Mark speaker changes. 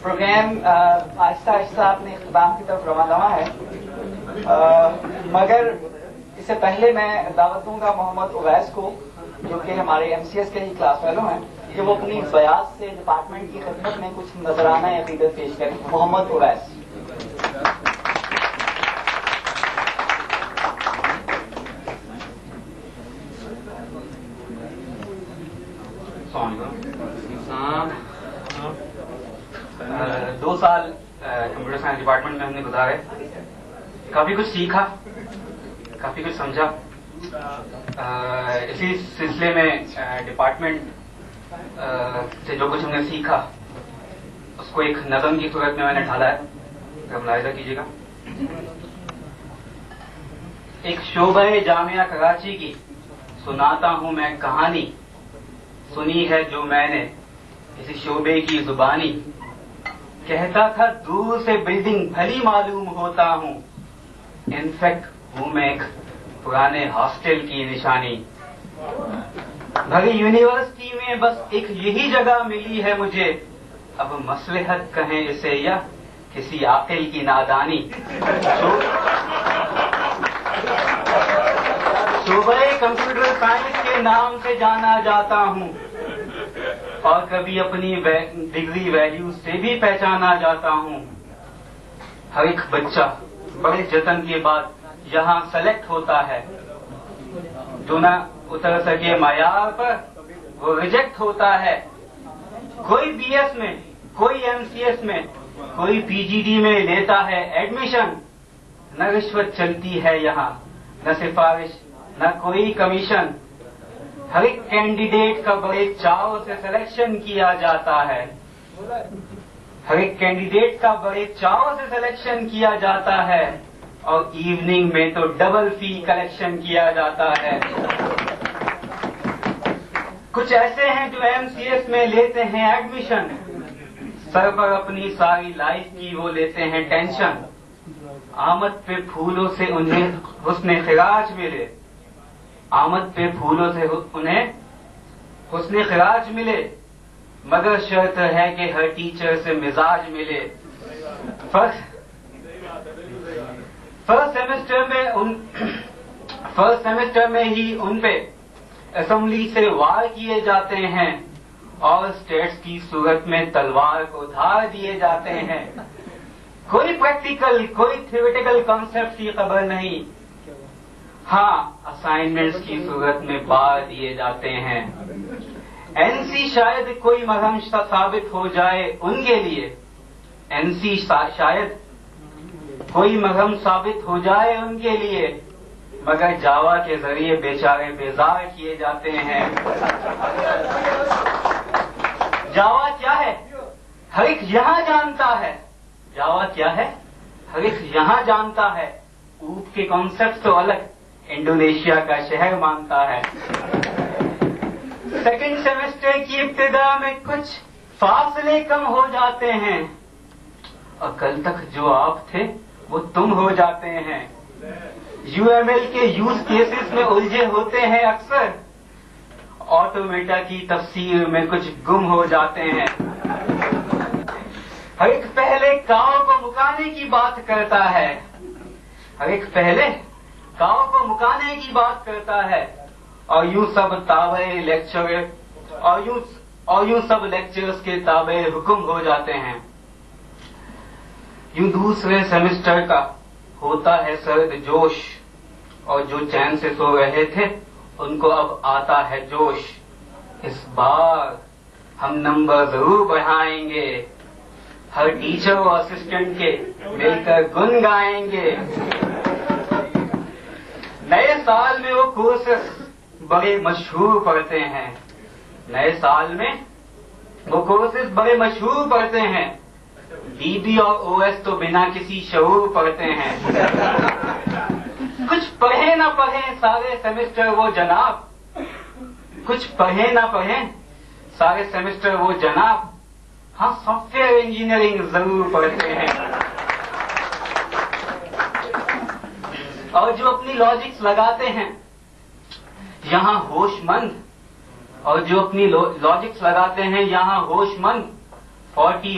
Speaker 1: Programme آہستہ آہستہ اپنے اختتام کی طرف رواں ہے، مگر اس سے پہلے میں دعوت دوں گا محمد اویس کو، جو کہ ہمارے MCS کے ہی کلاس فیلو ہیں، کہ وہ اپنی بیاض سے ڈپارٹمنٹ کی خدمت میں کچھ نذرانہ عقیدت پیش کریں۔ محمد اویس۔
Speaker 2: دو سال کمپیوٹر سائنس ڈپارٹمنٹ میں ہم نے گزارے، کافی کچھ سیکھا، کافی کچھ سمجھا۔ اسی سلسلے میں ڈپارٹمنٹ سے جو کچھ ہم نے سیکھا اس کو ایک نظم کی صورت میں نے ڈھالا ہے، اگر ملاحظہ کیجیے گا۔ ایک شعبہ جامعہ کراچی کی سناتا ہوں میں کہانی، سنی ہے جو میں نے کسی شعبے کی زبانی، کہتا تھا دور سے بلڈنگ بھلی معلوم ہوتا ہوں، انفیکٹ ہوں میں ایک پرانے ہاسٹل کی نشانی، بھری یونیورسٹی میں بس ایک یہی جگہ ملی ہے مجھے، اب مصلحت کہیں اسے یا کسی عاقل کی نادانی، شعبہ کمپیوٹر سائنس کے نام سے جانا جاتا ہوں، اور کبھی اپنی ڈگری ویلیو سے بھی پہچانا جاتا ہوں۔ ہر ایک بچہ بڑے جتن کے بعد یہاں سلیکٹ ہوتا ہے، جو نہ اتر سکے معیار پر وہ ریجیکٹ ہوتا ہے، کوئی BS میں، کوئی MCS میں، کوئی PGD میں لیتا ہے ایڈمیشن، نہ رشوت چلتی ہے یہاں، نہ سفارش، نہ کوئی کمیشن، ہر ایک کینڈیڈیٹ کا بڑے چاؤ سے سلیکشن کیا جاتا ہے، ہر ایک کینڈیڈیٹ کا بڑے چاؤ سے سلیکشن کیا جاتا ہے، اور ایوننگ میں تو ڈبل فی کلیکشن کیا جاتا ہے۔ کچھ ایسے ہیں جو MCS میں لیتے ہیں ایڈمیشن، سر پر اپنی ساری لائف کی وہ لیتے ہیں ٹینشن، آمد پہ پھولوں سے انہیں حسن خراج ملے، آمد پہ پھولوں سے انہیں حسن خراج ملے، مگر شرط ہے کہ ہر ٹیچر سے مزاج ملے۔ فرسٹ سیمسٹر میں ہی ان پہ اسمبلی سے وار کیے جاتے ہیں، اور اسٹیٹس کی صورت میں تلوار کو دھار دیے جاتے ہیں، کوئی پریکٹیکل، کوئی تھیوریٹیکل کانسیپٹ کی خبر نہیں، ہاں اسائنمنٹس کی صورت میں بار دیے جاتے ہیں۔ NC شاید کوئی مرہم ثابت ہو جائے ان کے لیے، NC شاید کوئی مرہم ثابت ہو جائے ان کے لیے، مگر جاوا کے ذریعے بیچارے بیزار کیے جاتے ہیں۔ جاوا کیا ہے ہر ایک یہاں جانتا ہے، جاوا کیا ہے ہر ایک یہاں جانتا ہے، اوپ کے کانسیپٹ تو الگ انڈونیشیا کا شہر مانتا ہے۔ سیکنڈ سیمسٹر کی ابتدا میں کچھ فاصلے کم ہو جاتے ہیں، اور کل تک جو آپ تھے وہ تم ہو جاتے ہیں، UML کے یوز کیسز میں الجھے ہوتے ہیں اکثر، آٹومیٹا کی تفسیر میں کچھ گم ہو جاتے ہیں۔ ہر ایک پہلے کاؤ کو مکانے کی بات کرتا ہے، ہر ایک پہلے کاؤ کو مکانے کی بات کرتا ہے، اور یوں سب تابع لیکچر اور یوں سب لیکچرز کے تابع حکم ہو جاتے ہیں۔ یوں دوسرے سیمسٹر کا ہوتا ہے سرد جوش، اور جو چین سے سو رہے تھے ان کو اب آتا ہے جوش، اس بار ہم نمبر ضرور بڑھائیں گے، ہر ٹیچر اور اسسٹنٹ کے مل کر گن گائیں گے۔ نئے سال میں وہ کورسز بڑے مشہور پڑھتے ہیں، نئے سال میں وہ کورسز بڑے مشہور پڑھتے ہیں، DB اور OS تو بنا کسی شعور پڑھتے ہیں۔ کچھ پڑھیں نہ پڑھیں سارے سیمسٹر وہ جناب، کچھ پڑھیں نہ پڑھیں سارے سیمسٹر وہ جناب، ہاں سافٹ ویئر انجینئرنگ ضرور پڑھتے ہیں۔ اور جو اپنی لاجکس لگاتے ہیں یہاں ہوش مند، اور جو اپنی لاجکس لگاتے ہیں یہاں ہوش مند، 40